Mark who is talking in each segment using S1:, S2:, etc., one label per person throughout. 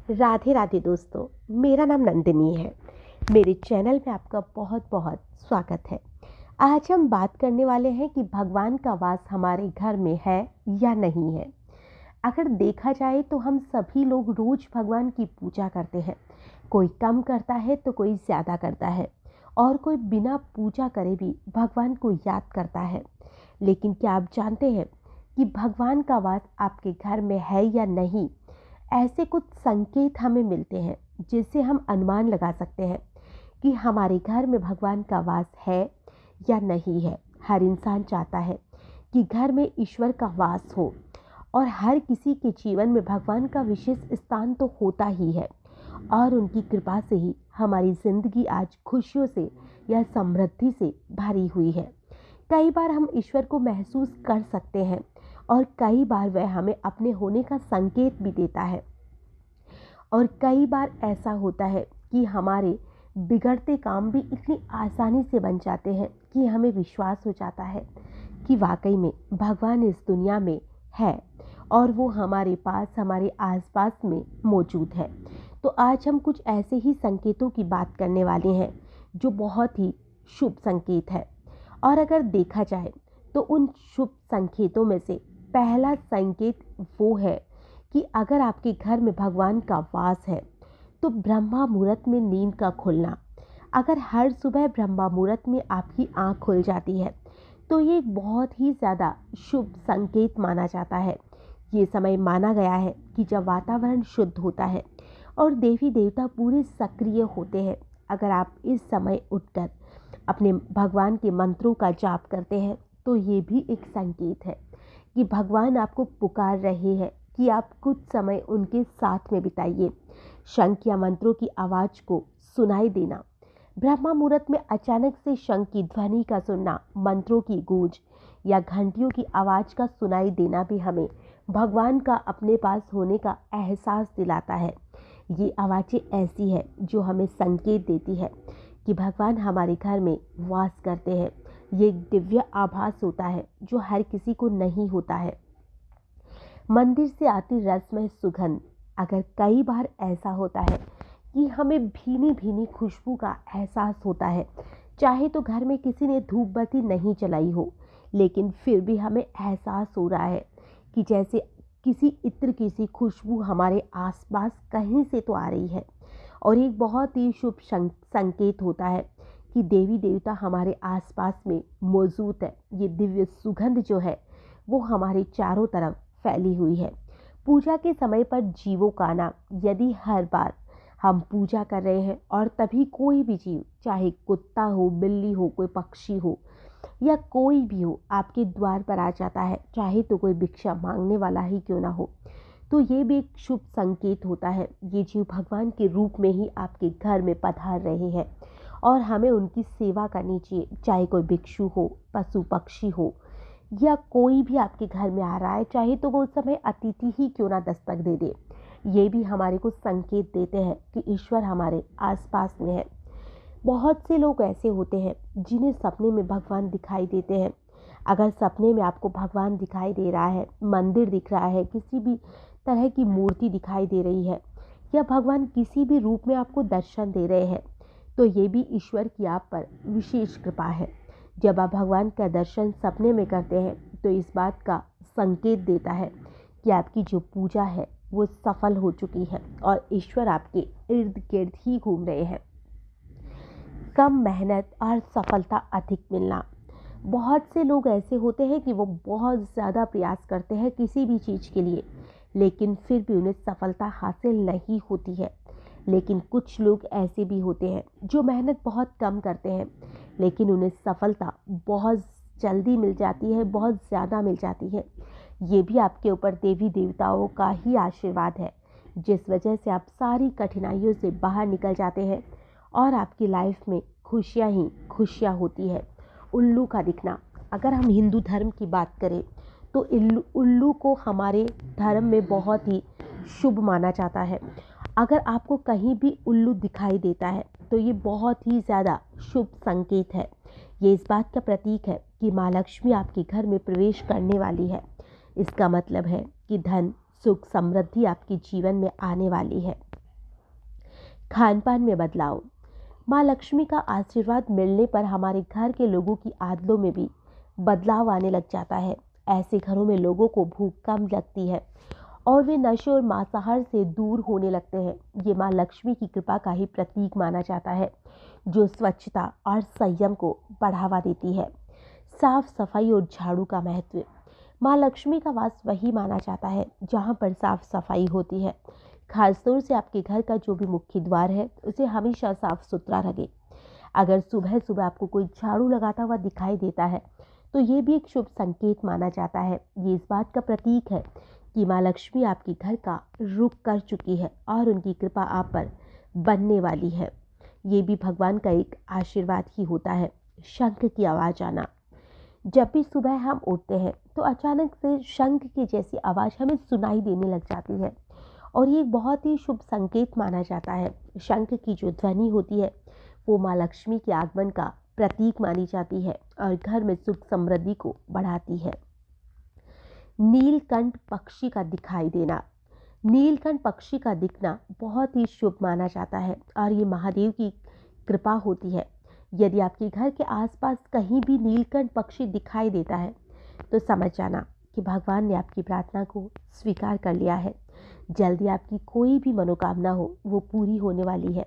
S1: राधे राधे दोस्तों, मेरा नाम नंदिनी है। मेरे चैनल में आपका बहुत बहुत स्वागत है। आज हम बात करने वाले हैं कि भगवान का वास हमारे घर में है या नहीं है। अगर देखा जाए तो हम सभी लोग रोज भगवान की पूजा करते हैं। कोई कम करता है तो कोई ज़्यादा करता है और कोई बिना पूजा करे भी भगवान को याद करता है। लेकिन क्या आप जानते हैं कि भगवान का वास आपके घर में है या नहीं? ऐसे कुछ संकेत हमें मिलते हैं जिससे हम अनुमान लगा सकते हैं कि हमारे घर में भगवान का वास है या नहीं है। हर इंसान चाहता है कि घर में ईश्वर का वास हो और हर किसी के जीवन में भगवान का विशेष स्थान तो होता ही है और उनकी कृपा से ही हमारी ज़िंदगी आज खुशियों से या समृद्धि से भरी हुई है। कई बार हम ईश्वर को महसूस कर सकते हैं और कई बार वह हमें अपने होने का संकेत भी देता है। और कई बार ऐसा होता है कि हमारे बिगड़ते काम भी इतनी आसानी से बन जाते हैं कि हमें विश्वास हो जाता है कि वाकई में भगवान इस दुनिया में है और वो हमारे पास, हमारे आसपास में मौजूद है। तो आज हम कुछ ऐसे ही संकेतों की बात करने वाले हैं जो बहुत ही शुभ संकेत है। और अगर देखा जाए तो उन शुभ संकेतों में से पहला संकेत वो है कि अगर आपके घर में भगवान का वास है तो ब्रह्मा मुहूर्त में नींद का खुलना। अगर हर सुबह ब्रह्मा मुहूर्त में आपकी आंख खुल जाती है तो ये एक बहुत ही ज़्यादा शुभ संकेत माना जाता है। ये समय माना गया है कि जब वातावरण शुद्ध होता है और देवी देवता पूरे सक्रिय होते हैं। अगर आप इस समय उठकर अपने भगवान के मंत्रों का जाप करते हैं तो ये भी एक संकेत है कि भगवान आपको पुकार रहे हैं कि आप कुछ समय उनके साथ में बिताइए। शंख या मंत्रों की आवाज़ को सुनाई देना, ब्रह्मा मुहूर्त में अचानक से शंख की ध्वनि का सुनना, मंत्रों की गूंज या घंटियों की आवाज़ का सुनाई देना भी हमें भगवान का अपने पास होने का एहसास दिलाता है। ये आवाज़ें ऐसी है जो हमें संकेत देती है कि भगवान हमारे घर में वास करते हैं। ये एक दिव्य आभास होता है जो हर किसी को नहीं होता है। मंदिर से आती रसमय सुगंध, अगर कई बार ऐसा होता है कि हमें भीनी भीनी खुशबू का एहसास होता है, चाहे तो घर में किसी ने धूप बत्ती नहीं जलाई हो, लेकिन फिर भी हमें एहसास हो रहा है कि जैसे किसी इत्र की सी खुशबू हमारे आसपास कहीं से तो आ रही है। और एक बहुत ही शुभ संकेत होता है कि देवी देवता हमारे आसपास में मौजूद है। ये दिव्य सुगंध जो है वो हमारे चारों तरफ फैली हुई है। पूजा के समय पर जीवों का आना, यदि हर बार हम पूजा कर रहे हैं और तभी कोई भी जीव, चाहे कुत्ता हो, बिल्ली हो, कोई पक्षी हो या कोई भी हो, आपके द्वार पर आ जाता है, चाहे तो कोई भिक्षा मांगने वाला ही क्यों ना हो, तो ये भी एक शुभ संकेत होता है। ये जीव भगवान के रूप में ही आपके घर में पधार रहे हैं और हमें उनकी सेवा करनी चाहिए। चाहे कोई भिक्षु हो, पशु पक्षी हो या कोई भी आपके घर में आ रहा है, चाहे तो वो उस समय अतिथि ही क्यों ना दस्तक दे दे, ये भी हमारे को संकेत देते हैं कि ईश्वर हमारे आसपास में है। बहुत से लोग ऐसे होते हैं जिन्हें सपने में भगवान दिखाई देते हैं। अगर सपने में आपको भगवान दिखाई दे रहा है, मंदिर दिख रहा है, किसी भी तरह की मूर्ति दिखाई दे रही है या भगवान किसी भी रूप में आपको दर्शन दे रहे हैं, तो ये भी ईश्वर की आप पर विशेष कृपा है। जब आप भगवान का दर्शन सपने में करते हैं तो इस बात का संकेत देता है कि आपकी जो पूजा है वो सफल हो चुकी है और ईश्वर आपके इर्द गिर्द ही घूम रहे हैं। कम मेहनत और सफलता अधिक मिलना। बहुत से लोग ऐसे होते हैं कि वो बहुत ज़्यादा प्रयास करते हैं किसी भी चीज़ के लिए, लेकिन फिर भी उन्हें सफलता हासिल नहीं होती है। लेकिन कुछ लोग ऐसे भी होते हैं जो मेहनत बहुत कम करते हैं, लेकिन उन्हें सफलता बहुत जल्दी मिल जाती है, बहुत ज़्यादा मिल जाती है। ये भी आपके ऊपर देवी देवताओं का ही आशीर्वाद है, जिस वजह से आप सारी कठिनाइयों से बाहर निकल जाते हैं और आपकी लाइफ में खुशियाँ ही खुशियाँ होती है। उल्लू का दिखना, अगर हम हिंदू धर्म की बात करें तो उल्लू को हमारे धर्म में बहुत ही शुभ माना जाता है। अगर आपको कहीं भी उल्लू दिखाई देता है तो ये बहुत ही ज़्यादा शुभ संकेत है। ये इस बात का प्रतीक है कि माँ लक्ष्मी आपके घर में प्रवेश करने वाली है। इसका मतलब है कि धन, सुख, समृद्धि आपके जीवन में आने वाली है। खान पान में बदलाव। माँ लक्ष्मी का आशीर्वाद मिलने पर हमारे घर के लोगों की आदतों में भी बदलाव आने लग जाता है। ऐसे घरों में लोगों को भूख कम लगती है और वे नशे और मांसाहार से दूर होने लगते हैं। ये माँ लक्ष्मी की कृपा का ही प्रतीक माना जाता है, जो स्वच्छता और संयम को बढ़ावा देती है। साफ सफाई और झाड़ू का महत्व। माँ लक्ष्मी का वास वही माना जाता है जहाँ पर साफ सफाई होती है। खासतौर से आपके घर का जो भी मुख्य द्वार है उसे हमेशा साफ सुथरा रखें। अगर सुबह सुबह आपको कोई झाड़ू लगाता हुआ दिखाई देता है तो ये भी एक शुभ संकेत माना जाता है। ये इस बात का प्रतीक है कि माँ लक्ष्मी आपके घर का रुख कर चुकी है और उनकी कृपा आप पर बनने वाली है। ये भी भगवान का एक आशीर्वाद ही होता है। शंख की आवाज़ आना। जब भी सुबह हम उठते हैं तो अचानक से शंख की जैसी आवाज़ हमें सुनाई देने लग जाती है और ये एक बहुत ही शुभ संकेत माना जाता है। शंख की जो ध्वनि होती है वो माँ लक्ष्मी के आगमन का प्रतीक मानी जाती है और घर में सुख समृद्धि को बढ़ाती है। नीलकंठ पक्षी का दिखाई देना। नीलकंठ पक्षी का दिखना बहुत ही शुभ माना जाता है और ये महादेव की कृपा होती है। यदि आपके घर के आसपास कहीं भी नीलकंठ पक्षी दिखाई देता है तो समझ जाना कि भगवान ने आपकी प्रार्थना को स्वीकार कर लिया है। जल्दी आपकी कोई भी मनोकामना हो वो पूरी होने वाली है।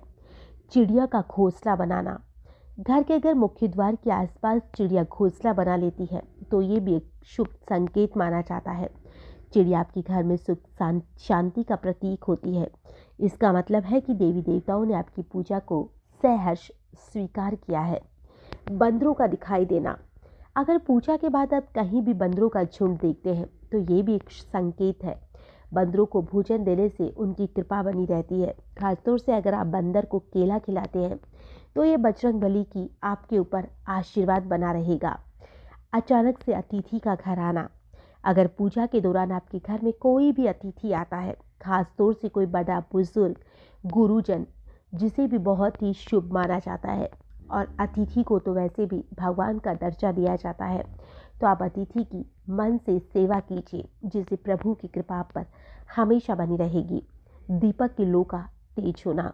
S1: चिड़िया का घोंसला बनाना। घर के अगर मुख्य द्वार के आसपास चिड़िया घोंसला बना लेती है तो ये भी एक शुभ संकेत माना जाता है। चिड़िया आपके घर में सुख शांति का प्रतीक होती है। इसका मतलब है कि देवी देवताओं ने आपकी पूजा को सहर्ष स्वीकार किया है। बंदरों का दिखाई देना। अगर पूजा के बाद आप कहीं भी बंदरों का झुंड देखते हैं तो ये भी एक संकेत है। बंदरों को भोजन देने से उनकी कृपा बनी रहती है। खासतौर से अगर आप बंदर को केला खिलाते हैं तो ये बजरंगबली की आपके ऊपर आशीर्वाद बना रहेगा। अचानक से अतिथि का घर आना। अगर पूजा के दौरान आपके घर में कोई भी अतिथि आता है, खासतौर से कोई बड़ा बुजुर्ग, गुरुजन, जिसे भी बहुत ही शुभ माना जाता है और अतिथि को तो वैसे भी भगवान का दर्जा दिया जाता है, तो आप अतिथि की मन से सेवा कीजिए, जिससे प्रभु की कृपा आप पर हमेशा बनी रहेगी। दीपक की लौ का तेज होना।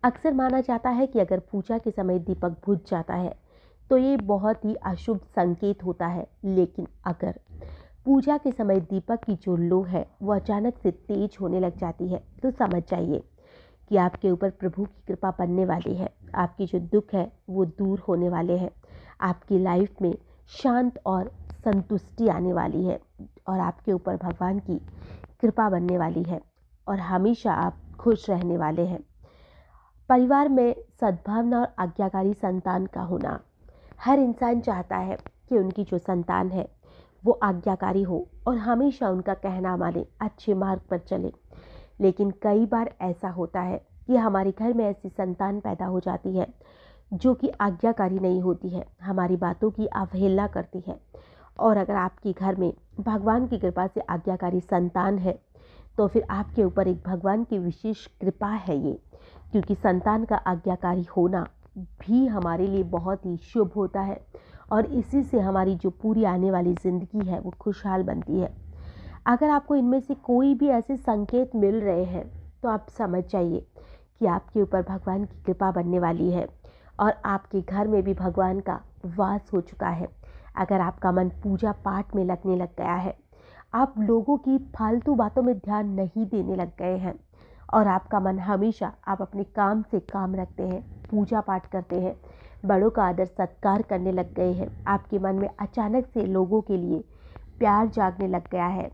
S1: अक्सर माना जाता है कि अगर पूजा के समय दीपक बुझ जाता है तो ये बहुत ही अशुभ संकेत होता है, लेकिन अगर पूजा के समय दीपक की जो लौ है वो अचानक से तेज होने लग जाती है तो समझ जाइए कि आपके ऊपर प्रभु की कृपा बनने वाली है। आपकी जो दुख है वो दूर होने वाले हैं। आपकी लाइफ में शांत और संतुष्टि आने वाली है और आपके ऊपर भगवान की कृपा बनने वाली है और हमेशा आप खुश रहने वाले हैं। परिवार में सद्भावना और आज्ञाकारी संतान का होना। हर इंसान चाहता है कि उनकी जो संतान है वो आज्ञाकारी हो और हमेशा उनका कहना माने, अच्छे मार्ग पर चले। लेकिन कई बार ऐसा होता है कि हमारे घर में ऐसी संतान पैदा हो जाती है जो कि आज्ञाकारी नहीं होती है, हमारी बातों की अवहेलना करती है। और अगर आपके घर में भगवान की कृपा से आज्ञाकारी संतान है तो फिर आपके ऊपर एक भगवान की विशेष कृपा है ये, क्योंकि संतान का आज्ञाकारी होना भी हमारे लिए बहुत ही शुभ होता है और इसी से हमारी जो पूरी आने वाली ज़िंदगी है वो खुशहाल बनती है। अगर आपको इनमें से कोई भी ऐसे संकेत मिल रहे हैं तो आप समझ जाइए कि आपके ऊपर भगवान की कृपा बनने वाली है और आपके घर में भी भगवान का वास हो चुका है। अगर आपका मन पूजा पाठ में लगने लग गया है, आप लोगों की फालतू बातों में ध्यान नहीं देने लग गए हैं और आपका मन हमेशा आप अपने काम से काम रखते हैं, पूजा पाठ करते हैं, बड़ों का आदर सत्कार करने लग गए हैं, आपके मन में अचानक से लोगों के लिए प्यार जागने लग गया है,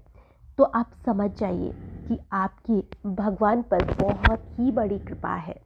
S1: तो आप समझ जाइए कि आपकी भगवान पर बहुत ही बड़ी कृपा है।